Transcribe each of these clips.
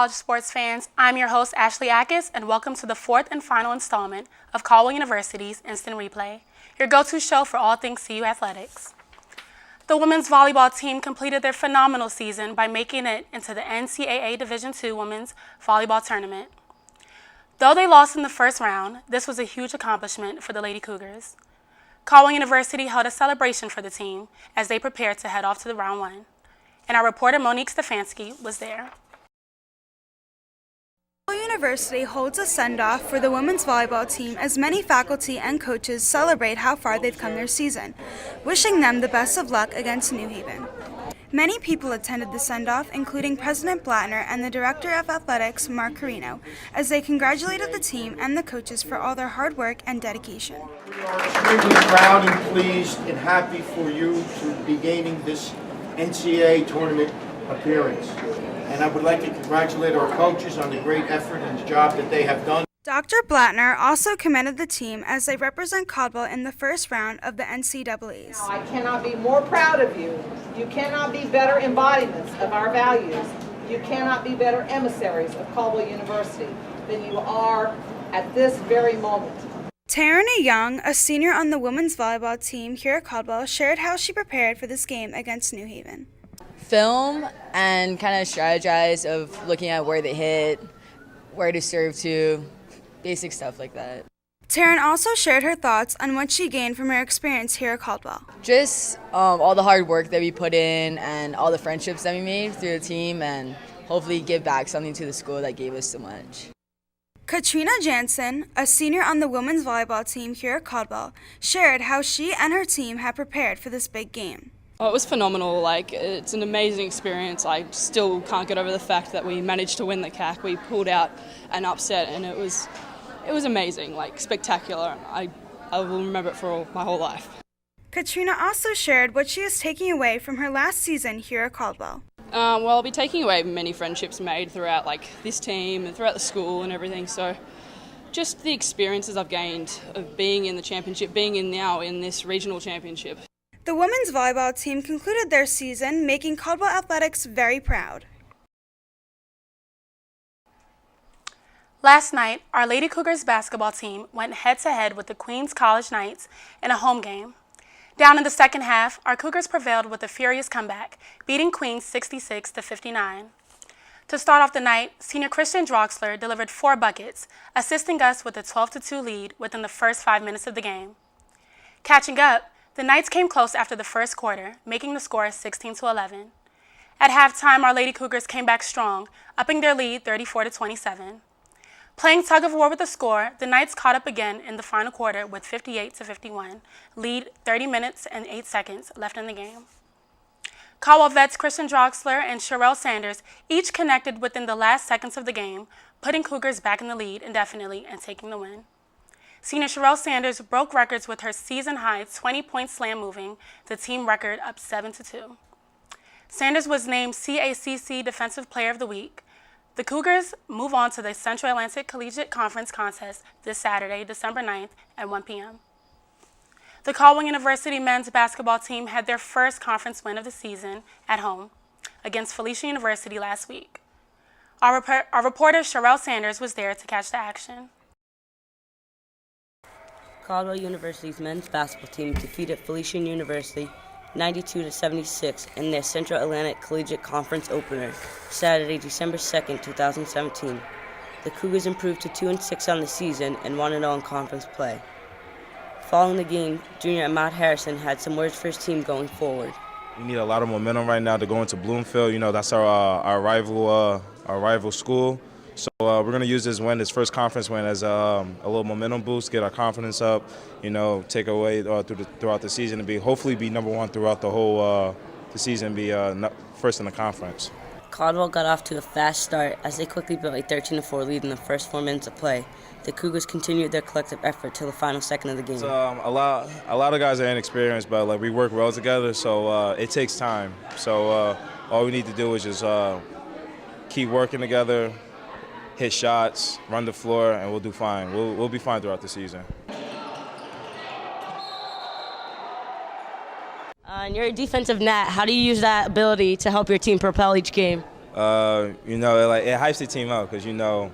college sports fans. I'm your host, Ashley Ackes, and welcome to the fourth and final installment of Caldwell University's Instant Replay, your go-to show for all things CU athletics. The women's volleyball team completed their phenomenal season by making it into the NCAA Division II Women's Volleyball Tournament. Though they lost in the first round, this was a huge accomplishment for the Lady Cougars. Caldwell University held a celebration for the team as they prepared to head off to the round one. And our reporter Monique Stefanski was there. University holds a send-off for the women's volleyball team as many faculty and coaches celebrate how far they've come this season, wishing them the best of luck against New Haven. Many people attended the send-off, including President Blattner and the Director of Athletics, Mark Carino, as they congratulated the team and the coaches for all their hard work and dedication. We are extremely proud and pleased and happy for you to be gaining this NCAA tournament appearance. And I would like to congratulate our coaches on the great effort and the job that they have done. Dr. Blattner also commended the team as they represent Caldwell in the first round of the NCAAs. I cannot be more proud of you. You cannot be better embodiments of our values. You cannot be better emissaries of Caldwell University than you are at this very moment. Taryn Young, a senior on the women's volleyball team here at Caldwell, shared how she prepared for this game against New Haven. Film and kind of strategize of looking at where they hit, where to serve to, basic stuff like that. Taryn also shared her thoughts on what she gained from her experience here at Caldwell. Just all the hard work that we put in and all the friendships that we made through the team, and hopefully give back something to the school that gave us so much. Katrina Jansen, a senior on the women's volleyball team here at Caldwell, shared how she and her team had prepared for this big game. Oh, it was phenomenal. It's an amazing experience. I still can't get over the fact that we managed to win the CAC. We pulled out an upset, and it was amazing, spectacular. I will remember it for my whole life. Katrina also shared what she is taking away from her last season here at Caldwell. Well, I'll be taking away many friendships made throughout this team and throughout the school and everything. So just the experiences I've gained of being in the championship, being in this regional championship. The women's volleyball team concluded their season, making Caldwell Athletics very proud. Last night, our Lady Cougars basketball team went head-to-head with the Queens College Knights in a home game. Down in the second half, our Cougars prevailed with a furious comeback, beating Queens 66-59. To start off the night, senior Christian Droxler delivered 4 buckets, assisting us with a 12-2 lead within the first 5 minutes of the game. Catching up, the Knights came close after the first quarter, making the score 16-11. At halftime, our Lady Cougars came back strong, upping their lead 34-27. Playing tug-of-war with the score, the Knights caught up again in the final quarter with 58-51, lead 30 minutes and 8 seconds left in the game. Caldwell vets Christian Droxler and Sherelle Sanders each connected within the last seconds of the game, putting Cougars back in the lead indefinitely and taking the win. Senior Sherelle Sanders broke records with her season-high 20-point slam, moving the team record up 7-2. Sanders was named CACC Defensive Player of the Week. The Cougars move on to the Central Atlantic Collegiate Conference contest this Saturday, December 9th at 1 p.m. The Caldwell University men's basketball team had their first conference win of the season at home against Felicia University last week. Our reporter Sherelle Sanders was there to catch the action. Caldwell University's men's basketball team defeated Felician University 92-76 in their Central Atlantic Collegiate Conference opener, Saturday, December 2nd, 2017. The Cougars improved to 2-6 on the season and 1-0 in conference play. Following the game, junior Ahmad Harrison had some words for his team going forward. We need a lot of momentum right now to go into Bloomfield. That's our rival school. So we're going to use this win, this first conference win, as a little momentum boost, get our confidence up, take away throughout the season, and hopefully be number one throughout the whole the season, be first in the conference. Caldwell got off to a fast start as they quickly built a 13-4 lead in the first 4 minutes of play. The Cougars continued their collective effort till the final second of the game. A lot of guys are inexperienced, but we work well together, so it takes time. So all we need to do is just keep working together, hit shots, run the floor, and we'll do fine. We'll be fine throughout the season. And you're a defensive net. How do you use that ability to help your team propel each game? You know, it hypes the team up because, you know,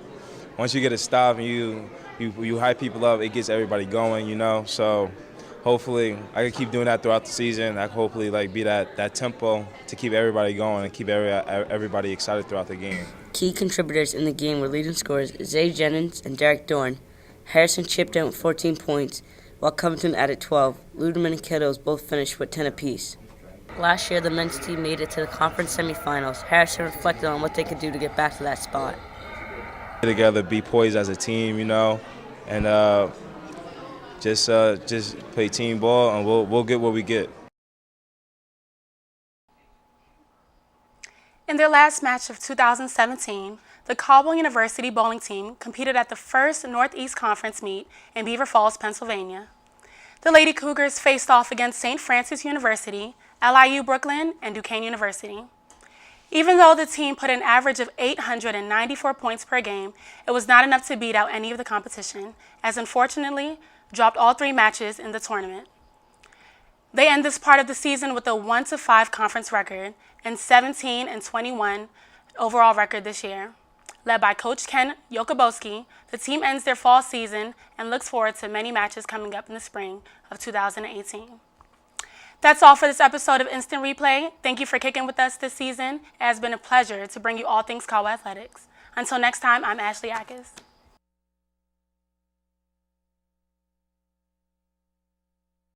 once you get a stop and you hype people up, it gets everybody going, you know. So hopefully I can keep doing that throughout the season. I can hopefully be that tempo to keep everybody going and keep everybody excited throughout the game. Key contributors in the game were leading scorers Zay Jennings and Derek Dorn. Harrison chipped in with 14 points, while Covington added 12. Ludeman and Kittles both finished with 10 apiece. Last year, the men's team made it to the conference semifinals. Harrison reflected on what they could do to get back to that spot. Together, be poised as a team, you know, and just play team ball, and we'll get what we get. In their last match of 2017, the Caldwell University bowling team competed at the first Northeast Conference meet in Beaver Falls, Pennsylvania. The Lady Cougars faced off against St. Francis University, LIU Brooklyn, and Duquesne University. Even though the team put an average of 894 points per game, it was not enough to beat out any of the competition, as unfortunately dropped all 3 matches in the tournament. They end this part of the season with a 1-5 conference record and 17-21 overall record this year. Led by Coach Ken Yokobowski, the team ends their fall season and looks forward to many matches coming up in the spring of 2018. That's all for this episode of Instant Replay. Thank you for kicking with us this season. It has been a pleasure to bring you all things Caldwell Athletics. Until next time, I'm Ashley Ackes.